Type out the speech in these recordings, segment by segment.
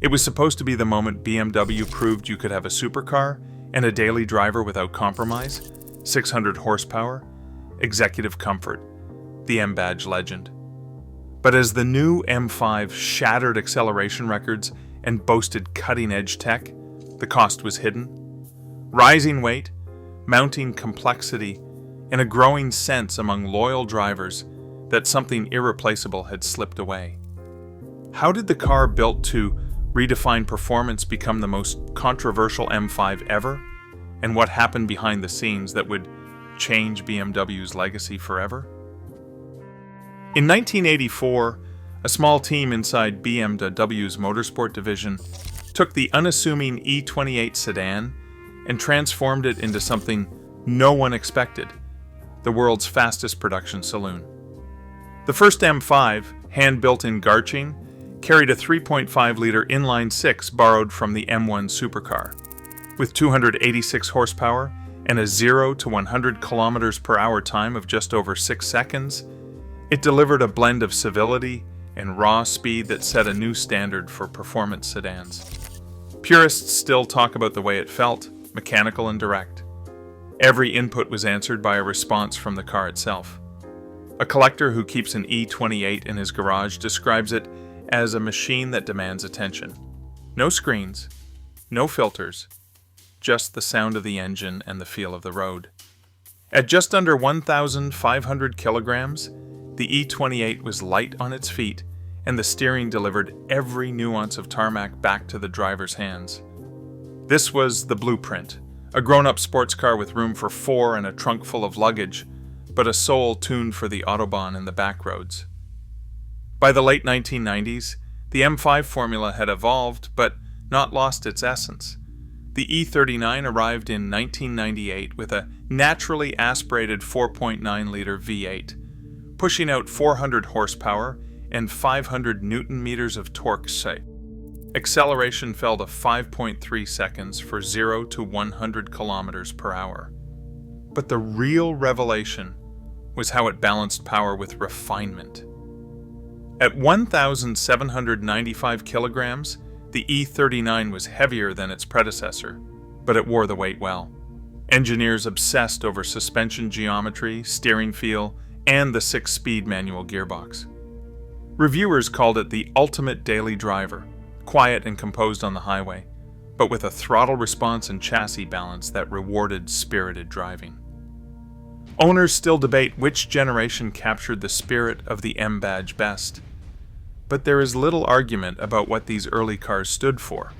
It was supposed to be the moment BMW proved you could have a supercar and a daily driver without compromise, 600 horsepower, executive comfort, the M-Badge legend. But as the new M5 shattered acceleration records and boasted cutting-edge tech, the cost was hidden. Rising weight, mounting complexity, and a growing sense among loyal drivers that something irreplaceable had slipped away. How did the car built to redefine performance become the most controversial M5 ever? And what happened behind the scenes that would change BMW's legacy forever? In 1984, a small team inside BMW's motorsport division took the unassuming E28 sedan and transformed it into something no one expected, the world's fastest production saloon. The first M5, hand-built in Garching, carried a 3.5-liter inline-six borrowed from the M1 supercar. With 286 horsepower and a 0 to 100 kilometers per hour time of just over 6 seconds, it delivered a blend of civility and raw speed that set a new standard for performance sedans. Purists still talk about the way it felt, mechanical and direct. Every input was answered by a response from the car itself. A collector who keeps an E28 in his garage describes it as a machine that demands attention. No screens, no filters, just the sound of the engine and the feel of the road. At just under 1,500 kilograms, the E28 was light on its feet, and the steering delivered every nuance of tarmac back to the driver's hands. This was the blueprint, a grown-up sports car with room for 4 and a trunk full of luggage, but a soul tuned for the Autobahn and the back roads. By the late 1990s, the M5 formula had evolved, but not lost its essence. The E39 arrived in 1998 with a naturally aspirated 4.9-liter V8, pushing out 400 horsepower and 500 newton-meters of torque. Acceleration fell to 5.3 seconds for 0 to 100 kilometers per hour. But the real revelation was how it balanced power with refinement. At 1,795 kilograms, the E39 was heavier than its predecessor, but it wore the weight well. Engineers obsessed over suspension geometry, steering feel, and the 6-speed manual gearbox. Reviewers called it the ultimate daily driver, quiet and composed on the highway, but with a throttle response and chassis balance that rewarded spirited driving. Owners still debate which generation captured the spirit of the M-Badge best, but there is little argument about what these early cars stood for.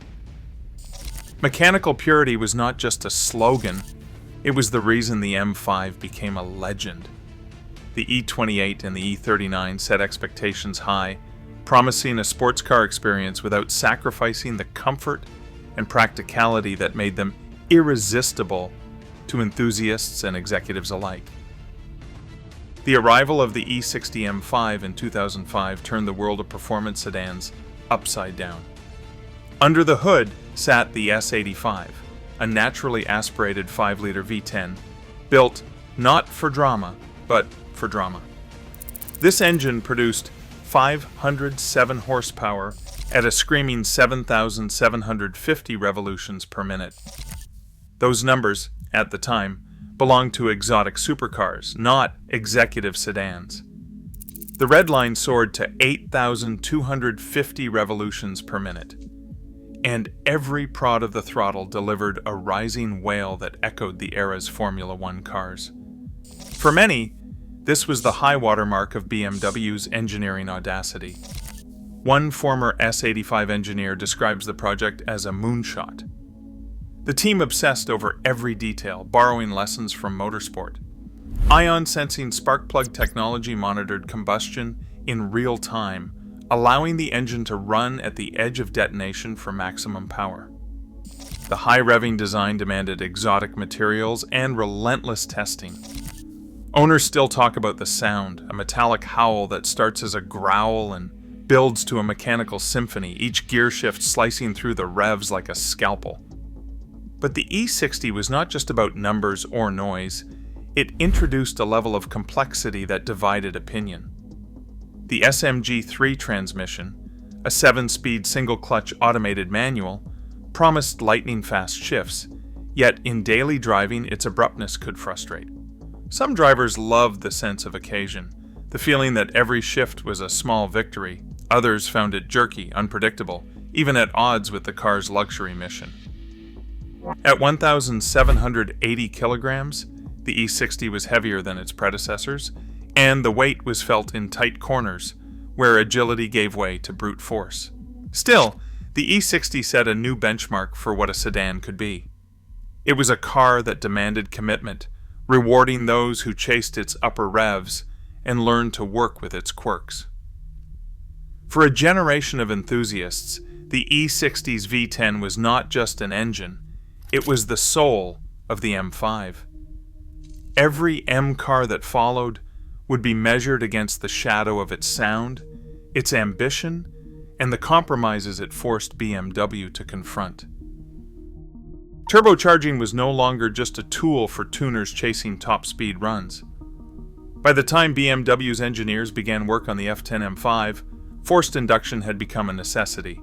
Mechanical purity was not just a slogan, it was the reason the M5 became a legend. The E28 and the E39 set expectations high, promising a sports car experience without sacrificing the comfort and practicality that made them irresistible to enthusiasts and executives alike. The arrival of the E60 M5 in 2005 turned the world of performance sedans upside down. Under the hood sat the S85, a naturally aspirated 5-liter V10, built not for drama, but for drama. This engine produced 507 horsepower at a screaming 7,750 revolutions per minute. Those numbers, at the time, belonged to exotic supercars, not executive sedans. The red line soared to 8,250 revolutions per minute, and every prod of the throttle delivered a rising wail that echoed the era's Formula One cars. For many, this was the high water mark of BMW's engineering audacity. One former S85 engineer describes the project as a moonshot. The team obsessed over every detail, borrowing lessons from motorsport. Ion-sensing spark plug technology monitored combustion in real time, allowing the engine to run at the edge of detonation for maximum power. The high-revving design demanded exotic materials and relentless testing. Owners still talk about the sound, a metallic howl that starts as a growl and builds to a mechanical symphony, each gear shift slicing through the revs like a scalpel. But the E60 was not just about numbers or noise, it introduced a level of complexity that divided opinion. The SMG3 transmission, a 7-speed single-clutch automated manual, promised lightning-fast shifts, yet in daily driving its abruptness could frustrate. Some drivers loved the sense of occasion, the feeling that every shift was a small victory. Others found it jerky, unpredictable, even at odds with the car's luxury mission. At 1,780 kilograms, the E60 was heavier than its predecessors, and the weight was felt in tight corners, where agility gave way to brute force. Still, the E60 set a new benchmark for what a sedan could be. It was a car that demanded commitment, rewarding those who chased its upper revs and learned to work with its quirks. For a generation of enthusiasts, the E60's V10 was not just an engine, it was the soul of the M5. Every M car that followed would be measured against the shadow of its sound, its ambition, and the compromises it forced BMW to confront. Turbocharging was no longer just a tool for tuners chasing top-speed runs. By the time BMW's engineers began work on the F10 M5, forced induction had become a necessity.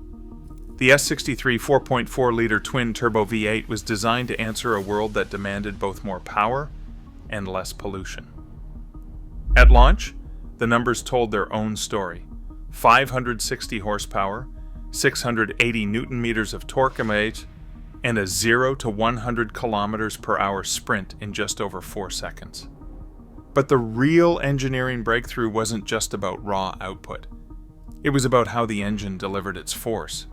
The S63 4.4-liter twin-turbo V8 was designed to answer a world that demanded both more power and less pollution. At launch, the numbers told their own story. 560 horsepower, 680 newton-meters of torque and a 0 to 100 kilometers per hour sprint in just over 4 seconds. But the real engineering breakthrough wasn't just about raw output. It was about how the engine delivered its force.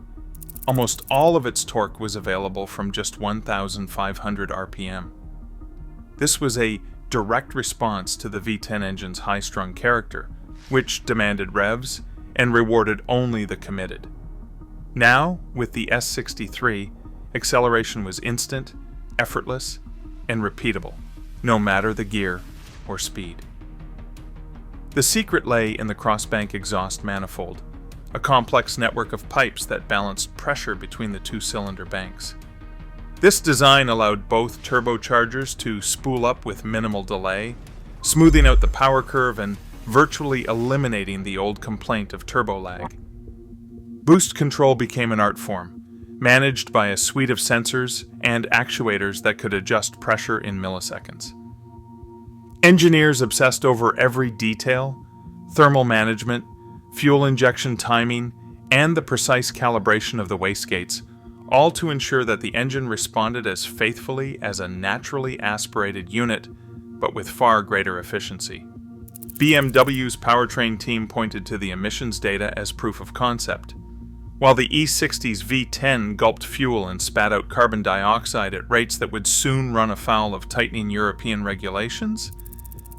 Almost all of its torque was available from just 1,500 RPM. This was a direct response to the V10 engine's high-strung character, which demanded revs and rewarded only the committed. Now, with the S63, acceleration was instant, effortless, and repeatable, no matter the gear or speed. The secret lay in the crossbank exhaust manifold, a complex network of pipes that balanced pressure between the two-cylinder banks. This design allowed both turbochargers to spool up with minimal delay, smoothing out the power curve and virtually eliminating the old complaint of turbo lag. Boost control became an art form, managed by a suite of sensors and actuators that could adjust pressure in milliseconds. Engineers obsessed over every detail: thermal management, fuel injection timing, and the precise calibration of the wastegates, all to ensure that the engine responded as faithfully as a naturally aspirated unit, but with far greater efficiency. BMW's powertrain team pointed to the emissions data as proof of concept. While the E60's V10 gulped fuel and spat out carbon dioxide at rates that would soon run afoul of tightening European regulations,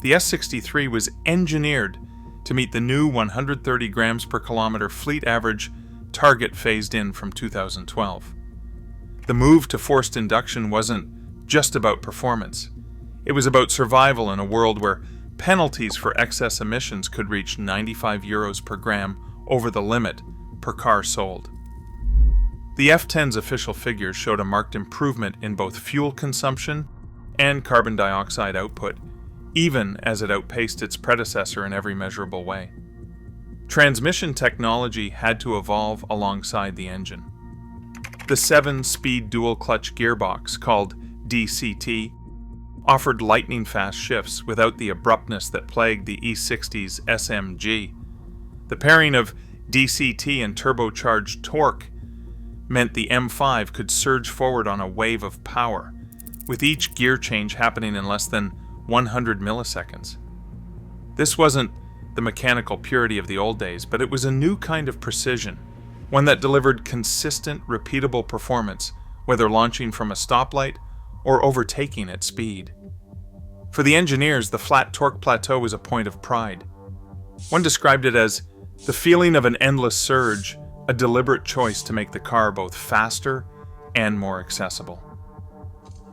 the S63 was engineered to meet the new 130 grams per kilometer fleet average target phased in from 2012. The move to forced induction wasn't just about performance. It was about survival in a world where penalties for excess emissions could reach 95 euros per gram over the limit per car sold. The F10's official figures showed a marked improvement in both fuel consumption and carbon dioxide output, even as it outpaced its predecessor in every measurable way. Transmission technology had to evolve alongside the engine. The 7-speed dual-clutch gearbox, called DCT, offered lightning-fast shifts without the abruptness that plagued the E60's SMG. The pairing of DCT and turbocharged torque meant the M5 could surge forward on a wave of power, with each gear change happening in less than 100 milliseconds. This wasn't the mechanical purity of the old days, but it was a new kind of precision, one that delivered consistent, repeatable performance, whether launching from a stoplight or overtaking at speed. For the engineers, the flat torque plateau was a point of pride. One described it as the feeling of an endless surge, a deliberate choice to make the car both faster and more accessible.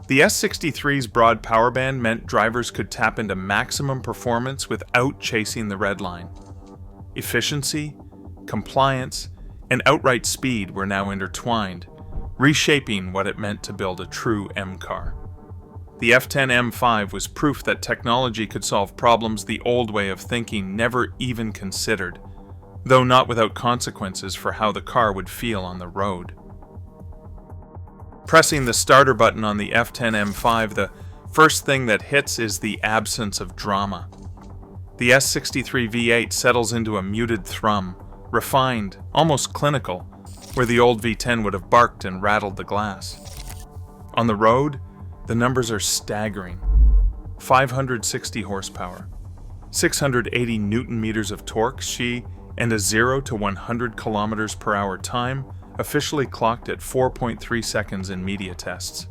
The S63's broad power band meant drivers could tap into maximum performance without chasing the red line. Efficiency, compliance, and outright speed were now intertwined, reshaping what it meant to build a true M car. The F10 M5 was proof that technology could solve problems the old way of thinking never even considered: though not without consequences for how the car would feel on the road. Pressing the starter button on the F10 M5, the first thing that hits is the absence of drama. The S63 V8 settles into a muted thrum, refined, almost clinical, where the old V10 would have barked and rattled the glass. On the road, the numbers are staggering. 560 horsepower, 680 newton meters of torque, and a 0 to 100 kilometers per hour time officially clocked at 4.3 seconds in media tests.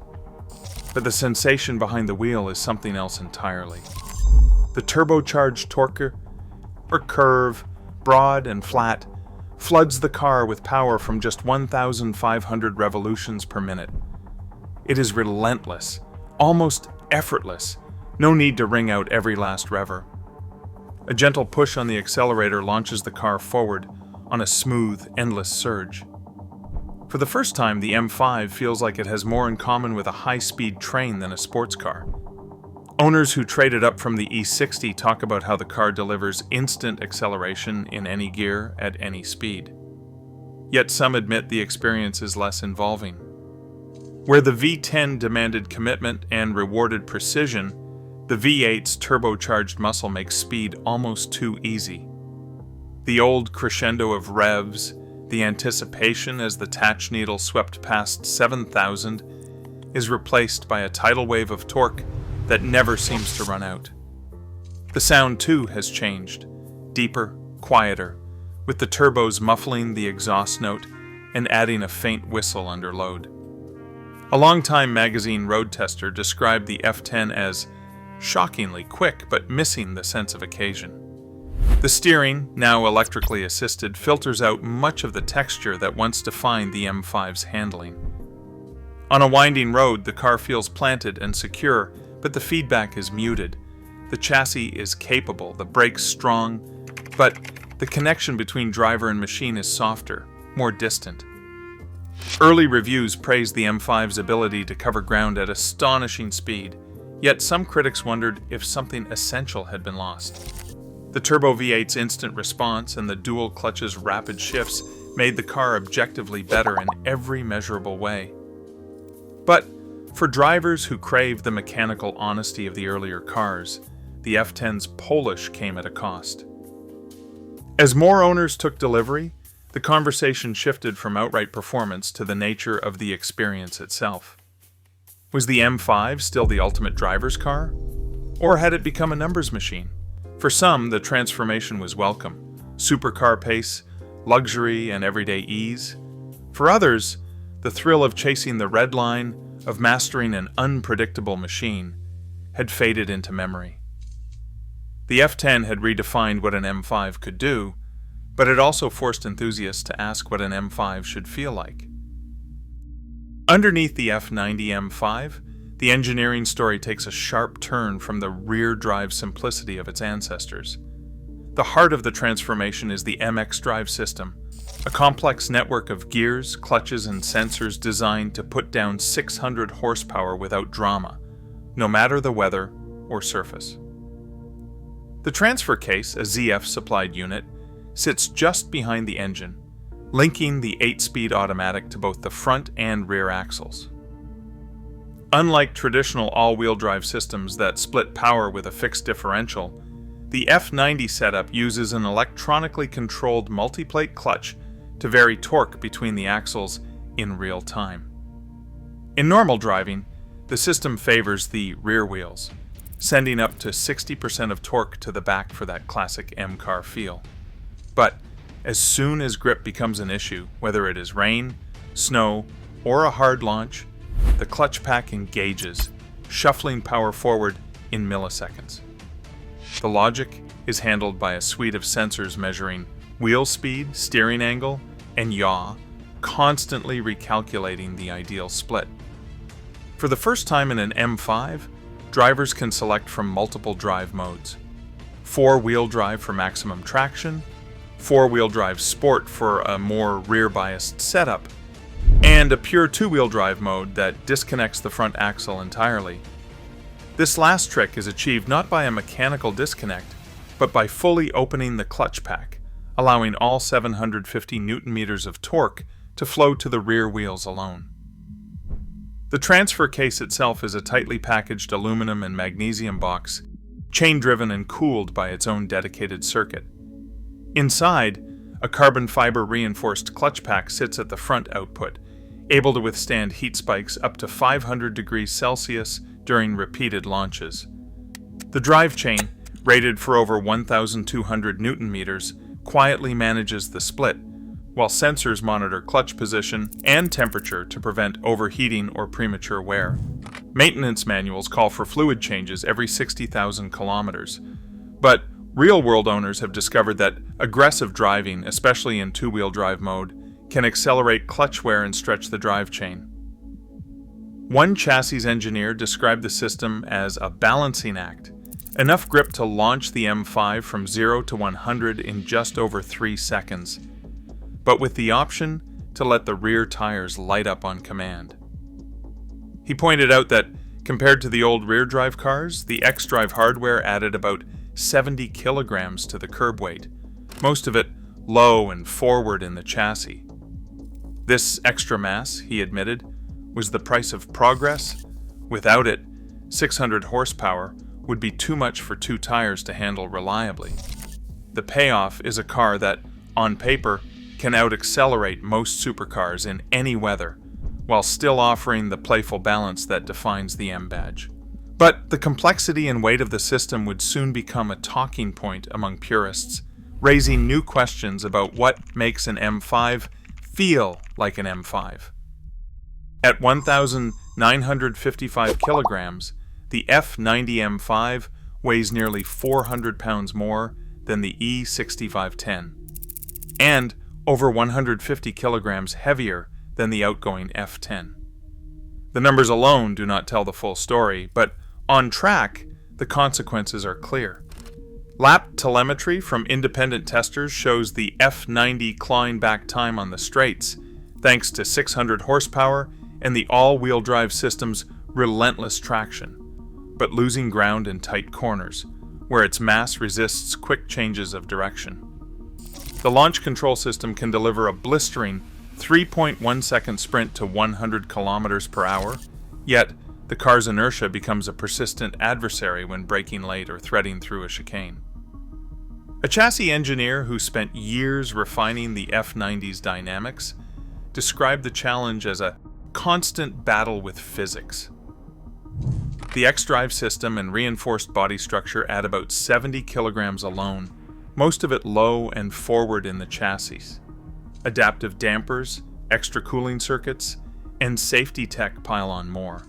But the sensation behind the wheel is something else entirely. The turbocharged torque, or curve, broad and flat, floods the car with power from just 1,500 revolutions per minute. It is relentless, almost effortless, no need to wring out every last rever. A gentle push on the accelerator launches the car forward on a smooth, endless surge. For the first time, the M5 feels like it has more in common with a high-speed train than a sports car. Owners who traded up from the E60 talk about how the car delivers instant acceleration in any gear at any speed. Yet some admit the experience is less involving. Where the V10 demanded commitment and rewarded precision, the V8's turbocharged muscle makes speed almost too easy. The old crescendo of revs, the anticipation as the touch needle swept past 7,000, is replaced by a tidal wave of torque that never seems to run out. The sound, too, has changed, deeper, quieter, with the turbos muffling the exhaust note and adding a faint whistle under load. A longtime magazine road tester described the F10 as shockingly quick but missing the sense of occasion. The steering, now electrically assisted, filters out much of the texture that once defined the M5's handling. On a winding road, the car feels planted and secure, but the feedback is muted. The chassis is capable, the brakes strong, but the connection between driver and machine is softer, more distant. Early reviews praise the M5's ability to cover ground at astonishing speed, yet some critics wondered if something essential had been lost. The Turbo V8's instant response and the dual clutch's rapid shifts made the car objectively better in every measurable way. But for drivers who crave the mechanical honesty of the earlier cars, the F10's polish came at a cost. As more owners took delivery, the conversation shifted from outright performance to the nature of the experience itself. Was the M5 still the ultimate driver's car? Or had it become a numbers machine? For some, the transformation was welcome. Supercar pace, luxury, and everyday ease. For others, the thrill of chasing the red line, of mastering an unpredictable machine, had faded into memory. The F10 had redefined what an M5 could do, but it also forced enthusiasts to ask what an M5 should feel like. Underneath the F90 M5, the engineering story takes a sharp turn from the rear-drive simplicity of its ancestors. The heart of the transformation is the MX drive system, a complex network of gears, clutches, and sensors designed to put down 600 horsepower without drama, no matter the weather or surface. The transfer case, a ZF-supplied unit, sits just behind the engine, linking the 8-speed automatic to both the front and rear axles. Unlike traditional all-wheel drive systems that split power with a fixed differential, the F90 setup uses an electronically controlled multiplate clutch to vary torque between the axles in real time. In normal driving, the system favors the rear wheels, sending up to 60% of torque to the back for that classic M-car feel. But as soon as grip becomes an issue, whether it is rain, snow, or a hard launch, the clutch pack engages, shuffling power forward in milliseconds. The logic is handled by a suite of sensors measuring wheel speed, steering angle, and yaw, constantly recalculating the ideal split. For the first time in an M5, drivers can select from multiple drive modes. 4-wheel drive for maximum traction, 4-wheel drive sport for a more rear-biased setup, and a pure 2-wheel drive mode that disconnects the front axle entirely. This last trick is achieved not by a mechanical disconnect, but by fully opening the clutch pack, allowing all 750 Newton-meters of torque to flow to the rear wheels alone. The transfer case itself is a tightly packaged aluminum and magnesium box, chain-driven and cooled by its own dedicated circuit. Inside, a carbon fiber reinforced clutch pack sits at the front output, able to withstand heat spikes up to 500 degrees Celsius during repeated launches. The drive chain, rated for over 1,200 Newton-meters, quietly manages the split, while sensors monitor clutch position and temperature to prevent overheating or premature wear. Maintenance manuals call for fluid changes every 60,000 kilometers, but real-world owners have discovered that aggressive driving, especially in two-wheel drive mode, can accelerate clutch wear and stretch the drive chain. One chassis engineer described the system as a balancing act, enough grip to launch the M5 from 0 to 100 in just over 3 seconds, but with the option to let the rear tires light up on command. He pointed out that, compared to the old rear-drive cars, the xDrive hardware added about 70 kilograms to the curb weight, most of it low and forward in the chassis. This extra mass, he admitted, was the price of progress. Without it, 600 horsepower would be too much for 2 tires to handle reliably. The payoff is a car that, on paper, can out-accelerate most supercars in any weather, while still offering the playful balance that defines the M badge. But the complexity and weight of the system would soon become a talking point among purists, raising new questions about what makes an M5 feel like an M5. At 1,955 kilograms, the F90 M5 weighs nearly 400 pounds more than the E60 V10, and over 150 kilograms heavier than the outgoing F10. The numbers alone do not tell the full story, but on track, the consequences are clear. Lap telemetry from independent testers shows the F90 clawing back time on the straights, thanks to 600 horsepower and the all-wheel drive system's relentless traction, but losing ground in tight corners, where its mass resists quick changes of direction. The launch control system can deliver a blistering 3.1-second sprint to 100 kilometers per hour, yet the car's inertia becomes a persistent adversary when braking late or threading through a chicane. A chassis engineer who spent years refining the F90's dynamics described the challenge as a constant battle with physics. The xDrive system and reinforced body structure add about 70 kilograms alone, most of it low and forward in the chassis. Adaptive dampers, extra cooling circuits, and safety tech pile on more.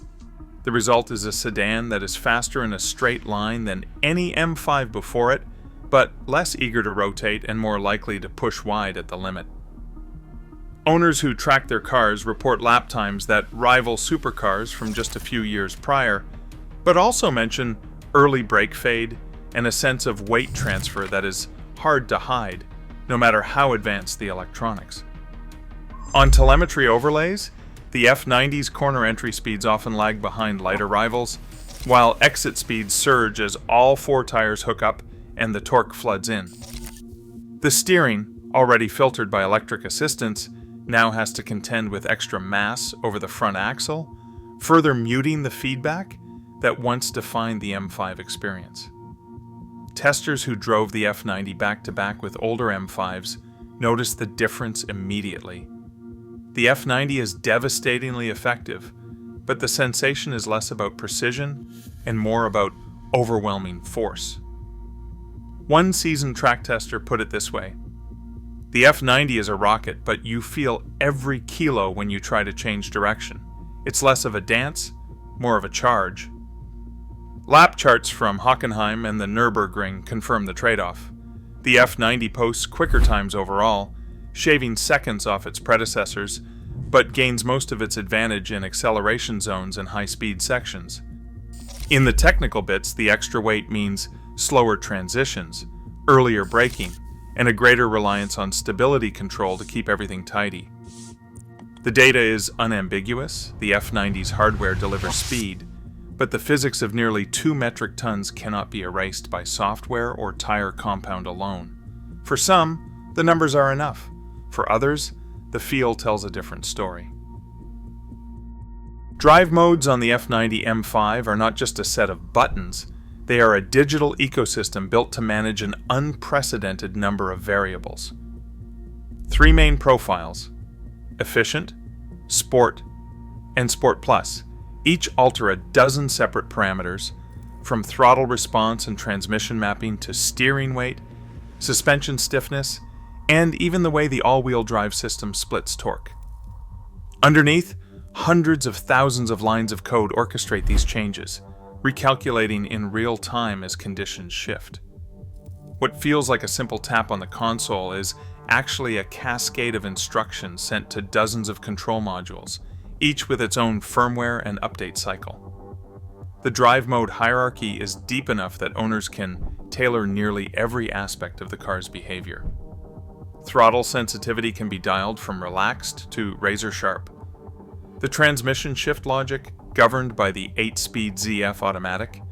The result is a sedan that is faster in a straight line than any M5 before it, but less eager to rotate and more likely to push wide at the limit. Owners who track their cars report lap times that rival supercars from just a few years prior, but also mention early brake fade and a sense of weight transfer that is hard to hide, no matter how advanced the electronics. On telemetry overlays, the F90's corner entry speeds often lag behind lighter rivals, while exit speeds surge as all 4 tires hook up and the torque floods in. The steering, already filtered by electric assistance, now has to contend with extra mass over the front axle, further muting the feedback that once defined the M5 experience. Testers who drove the F90 back-to-back with older M5s noticed the difference immediately. The F90 is devastatingly effective, but the sensation is less about precision and more about overwhelming force. One seasoned track tester put it this way: "The F90 is a rocket, but you feel every kilo when you try to change direction. It's less of a dance, more of a charge." Lap charts from Hockenheim and the Nürburgring confirm the trade-off. The F90 posts quicker times overall, shaving seconds off its predecessors, but gains most of its advantage in acceleration zones and high-speed sections. In the technical bits, the extra weight means slower transitions, earlier braking, and a greater reliance on stability control to keep everything tidy. The data is unambiguous. The F90's hardware delivers speed, but the physics of nearly 2 metric tons cannot be erased by software or tire compound alone. For some, the numbers are enough. For others, the feel tells a different story. Drive modes on the F90 M5 are not just a set of buttons, they are a digital ecosystem built to manage an unprecedented number of variables. 3 main profiles: Efficient, Sport, and Sport Plus. Each alter a dozen separate parameters, from throttle response and transmission mapping to steering weight, suspension stiffness, and even the way the all-wheel drive system splits torque. Underneath, hundreds of thousands of lines of code orchestrate these changes, recalculating in real time as conditions shift. What feels like a simple tap on the console is actually a cascade of instructions sent to dozens of control modules, each with its own firmware and update cycle. The drive mode hierarchy is deep enough that owners can tailor nearly every aspect of the car's behavior. Throttle sensitivity can be dialed from relaxed to razor sharp. The transmission shift logic, governed by the 8-speed ZF automatic,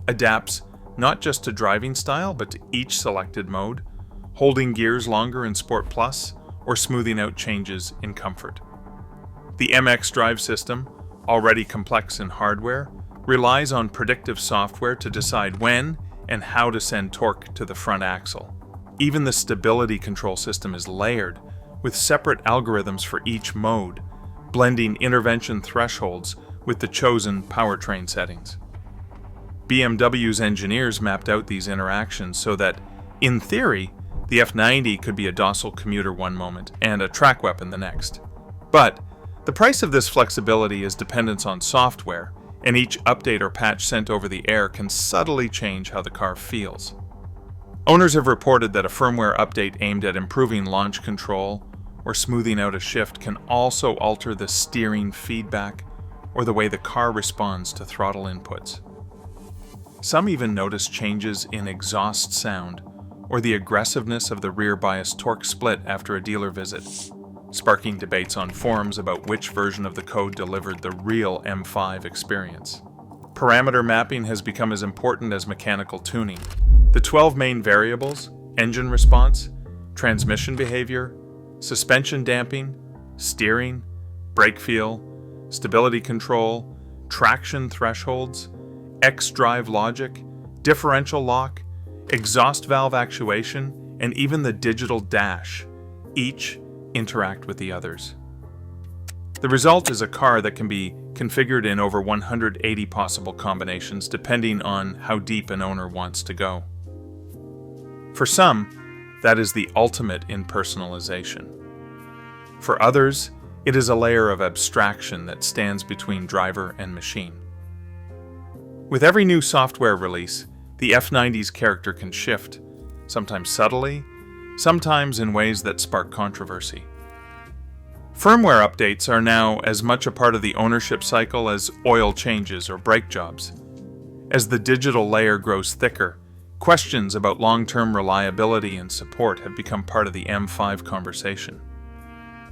adapts not just to driving style but to each selected mode, holding gears longer in Sport Plus or smoothing out changes in Comfort. The MX drive system, already complex in hardware, relies on predictive software to decide when and how to send torque to the front axle. Even the stability control system is layered, with separate algorithms for each mode, blending intervention thresholds with the chosen powertrain settings. BMW's engineers mapped out these interactions so that, in theory, the F90 could be a docile commuter one moment and a track weapon the next. But the price of this flexibility is dependence on software, and each update or patch sent over the air can subtly change how the car feels. Owners have reported that a firmware update aimed at improving launch control or smoothing out a shift can also alter the steering feedback or the way the car responds to throttle inputs. Some even notice changes in exhaust sound or the aggressiveness of the rear bias torque split after a dealer visit, sparking debates on forums about which version of the code delivered the real M5 experience. Parameter mapping has become as important as mechanical tuning. The 12 main variables, engine response, transmission behavior, suspension damping, steering, brake feel, stability control, traction thresholds, X-drive logic, differential lock, exhaust valve actuation, and even the digital dash, each interact with the others. The result is a car that can be configured in over 180 possible combinations depending on how deep an owner wants to go. For some, that is the ultimate in personalization. For others, it is a layer of abstraction that stands between driver and machine. With every new software release, the F90's character can shift, sometimes subtly, sometimes in ways that spark controversy. Firmware updates are now as much a part of the ownership cycle as oil changes or brake jobs. As the digital layer grows thicker, questions about long-term reliability and support have become part of the M5 conversation.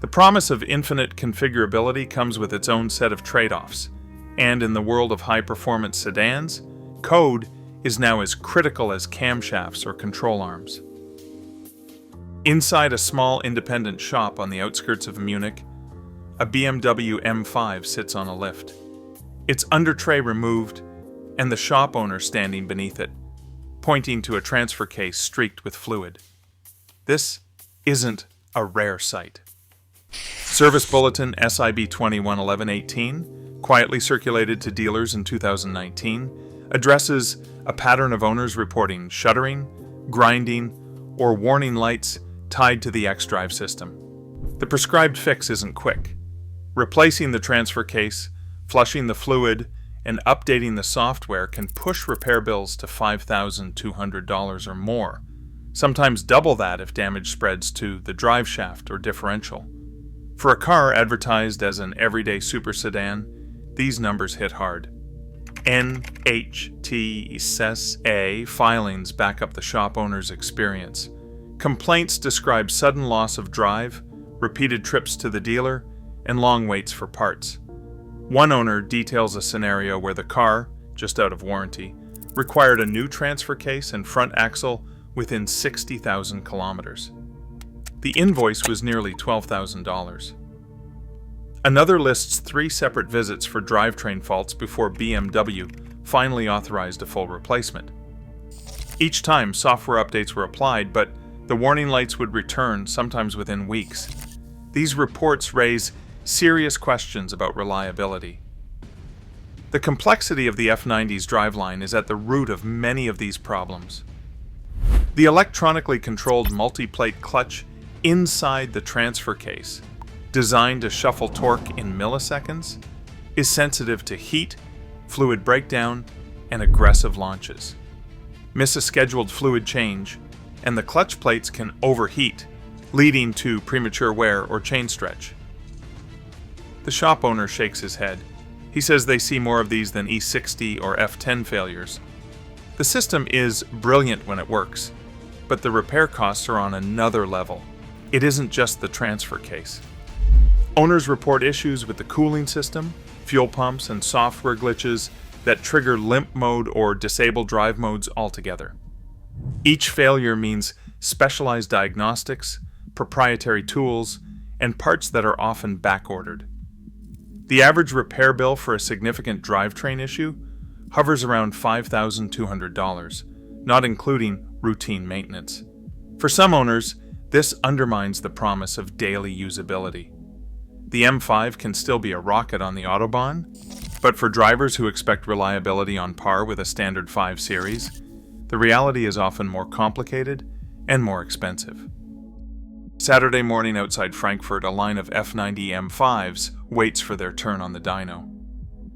The promise of infinite configurability comes with its own set of trade-offs, and in the world of high-performance sedans, code is now as critical as camshafts or control arms. Inside a small independent shop on the outskirts of Munich, a BMW M5 sits on a lift. Its under tray removed, and the shop owner standing beneath it, pointing to a transfer case streaked with fluid. This isn't a rare sight. Service Bulletin SIB 211118, quietly circulated to dealers in 2019, addresses a pattern of owners reporting shuddering, grinding, or warning lights tied to the X-drive system. The prescribed fix isn't quick. Replacing the transfer case, flushing the fluid, and updating the software can push repair bills to $5,200 or more, sometimes double that if damage spreads to the drive shaft or differential. For a car advertised as an everyday super sedan, these numbers hit hard. NHTSA filings back up the shop owner's experience. Complaints describe sudden loss of drive, repeated trips to the dealer, and long waits for parts. One owner details a scenario where the car, just out of warranty, required a new transfer case and front axle within 60,000 kilometers. The invoice was nearly $12,000. Another lists 3 separate visits for drivetrain faults before BMW finally authorized a full replacement. Each time, software updates were applied, but the warning lights would return, sometimes within weeks. These reports raise serious questions about reliability. The complexity of the F90's driveline is at the root of many of these problems. The electronically controlled multi-plate clutch inside the transfer case, designed to shuffle torque in milliseconds, is sensitive to heat, fluid breakdown, and aggressive launches. Miss a scheduled fluid change, and the clutch plates can overheat, leading to premature wear or chain stretch. The shop owner shakes his head. He says they see more of these than E60 or F10 failures. The system is brilliant when it works, but the repair costs are on another level. It isn't just the transfer case. Owners report issues with the cooling system, fuel pumps, and software glitches that trigger limp mode or disable drive modes altogether. Each failure means specialized diagnostics, proprietary tools, and parts that are often backordered. The average repair bill for a significant drivetrain issue hovers around $5,200, not including routine maintenance. For some owners, this undermines the promise of daily usability. The M5 can still be a rocket on the Autobahn, but for drivers who expect reliability on par with a standard 5 Series, the reality is often more complicated and more expensive. Saturday morning outside Frankfurt, a line of F90 M5s waits for their turn on the dyno.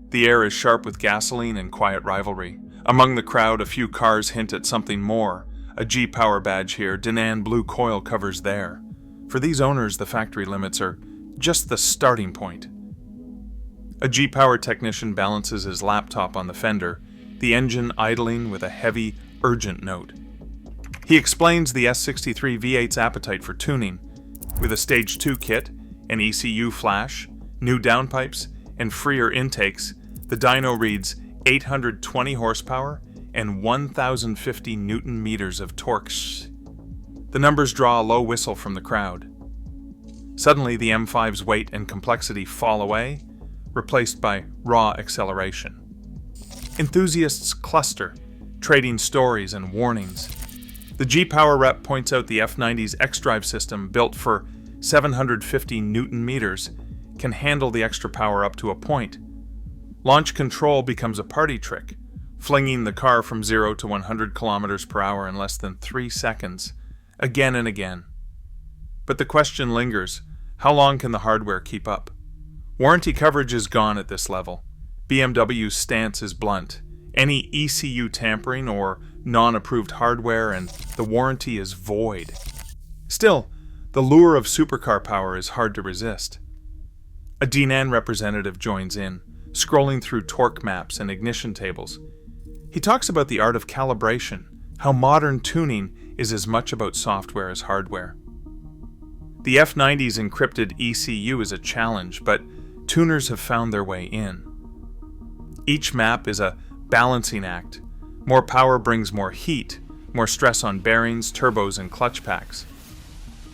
The air is sharp with gasoline and quiet rivalry. Among the crowd, a few cars hint at something more. A G-Power badge here, Dinan blue coil covers there. For these owners, the factory limits are just the starting point. A G-Power technician balances his laptop on the fender, the engine idling with a heavy, urgent note. He explains the S63 V8's appetite for tuning. With a Stage 2 kit, an ECU flash, new downpipes, and freer intakes, the dyno reads 820 horsepower and 1,050 Newton meters of torque. The numbers draw a low whistle from the crowd. Suddenly, the M5's weight and complexity fall away, replaced by raw acceleration. Enthusiasts cluster, trading stories and warnings. The G-Power rep points out the F90's X-Drive system, built for 750 Newton meters, can handle the extra power up to a point. Launch control becomes a party trick, flinging the car from 0 to 100 kilometers per hour in less than 3 seconds, again and again. But the question lingers, how long can the hardware keep up? Warranty coverage is gone at this level. BMW's stance is blunt. Any ECU tampering or non-approved hardware and the warranty is void. Still, the lure of supercar power is hard to resist. A Dinan representative joins in, scrolling through torque maps and ignition tables. He talks about the art of calibration, how modern tuning is as much about software as hardware. The F90's encrypted ECU is a challenge, but tuners have found their way in. Each map is a balancing act. More power brings more heat, more stress on bearings, turbos, and clutch packs.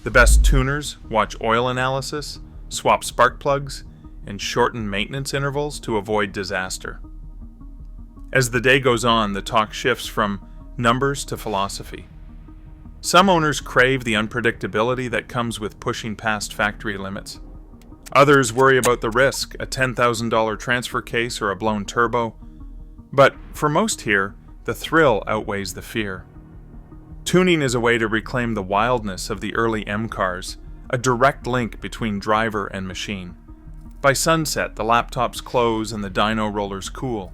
The best tuners watch oil analysis, swap spark plugs, and shorten maintenance intervals to avoid disaster. As the day goes on, the talk shifts from numbers to philosophy. Some owners crave the unpredictability that comes with pushing past factory limits. Others worry about the risk, a $10,000 transfer case or a blown turbo. But for most here, the thrill outweighs the fear. Tuning is a way to reclaim the wildness of the early M cars, a direct link between driver and machine. By sunset, the laptops close and the dyno rollers cool.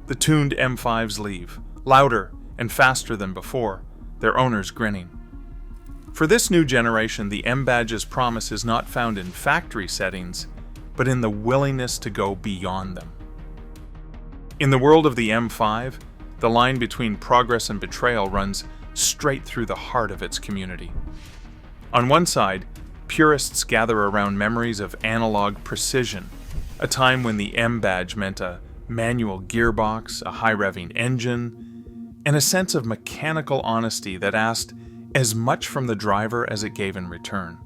The tuned M5s leave, louder and faster than before, their owners grinning. For this new generation, the M-Badge's promise is not found in factory settings, but in the willingness to go beyond them. In the world of the M5, the line between progress and betrayal runs straight through the heart of its community. On one side, purists gather around memories of analog precision, a time when the M-Badge meant a manual gearbox, a high-revving engine, and a sense of mechanical honesty that asked, as much from the driver as it gave in return.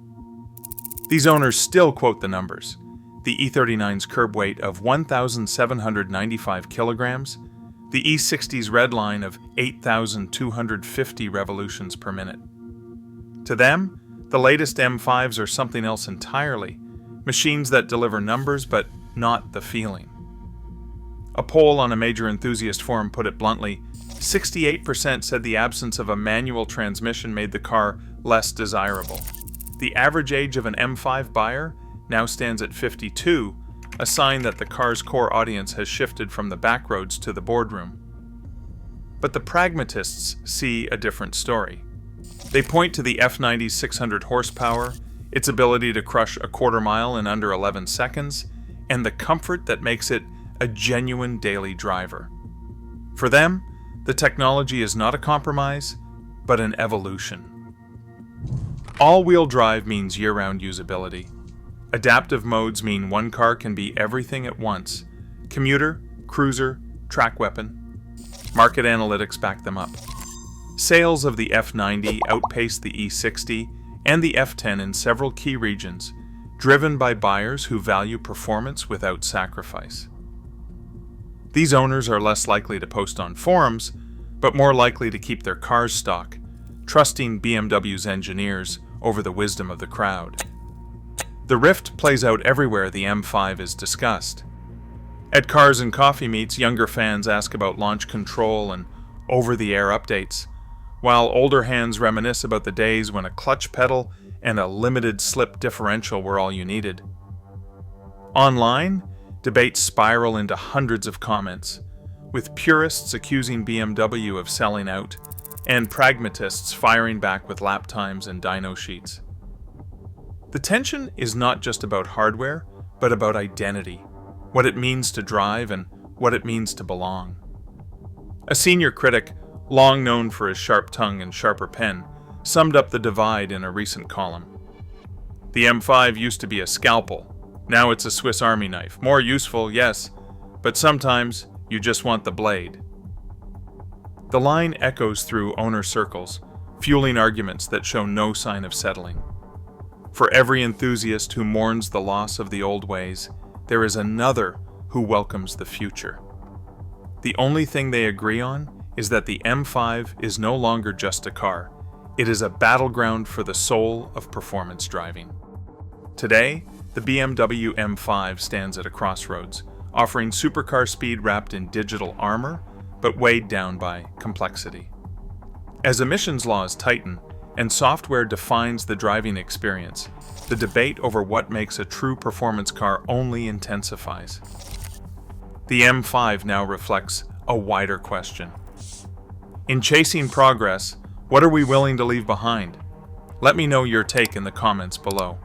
These owners still quote the numbers. The E39's curb weight of 1,795 kilograms, the E60's redline of 8,250 revolutions per minute. To them, the latest M5s are something else entirely, machines that deliver numbers but not the feeling. A poll on a major enthusiast forum put it bluntly, 68% said the absence of a manual transmission made the car less desirable. The average age of an M5 buyer now stands at 52, a sign that the car's core audience has shifted from the backroads to the boardroom. But the pragmatists see a different story. They point to the F90's 600 horsepower, its ability to crush a quarter mile in under 11 seconds, and the comfort that makes it a genuine daily driver. For them, the technology is not a compromise, but an evolution. All-wheel drive means year-round usability. Adaptive modes mean one car can be everything at once: commuter, cruiser, track weapon. Market analytics back them up. Sales of the F90 outpaced the E60 and the F10 in several key regions, driven by buyers who value performance without sacrifice. These owners are less likely to post on forums, but more likely to keep their cars stock, trusting BMW's engineers over the wisdom of the crowd. The rift plays out everywhere the M5 is discussed. At cars and coffee meets, younger fans ask about launch control and over-the-air updates, while older hands reminisce about the days when a clutch pedal and a limited slip differential were all you needed. Online, debates spiral into hundreds of comments, with purists accusing BMW of selling out, and pragmatists firing back with lap times and dyno sheets. The tension is not just about hardware, but about identity, what it means to drive and what it means to belong. A senior critic, long known for his sharp tongue and sharper pen, summed up the divide in a recent column. The M5 used to be a scalpel. Now it's a Swiss Army knife. More useful, yes, but sometimes you just want the blade. The line echoes through owner circles, fueling arguments that show no sign of settling. For every enthusiast who mourns the loss of the old ways, there is another who welcomes the future. The only thing they agree on is that the M5 is no longer just a car. It is a battleground for the soul of performance driving. Today, the BMW M5 stands at a crossroads, offering supercar speed wrapped in digital armor, but weighed down by complexity. As emissions laws tighten and software defines the driving experience, the debate over what makes a true performance car only intensifies. The M5 now reflects a wider question. In chasing progress, what are we willing to leave behind? Let me know your take in the comments below.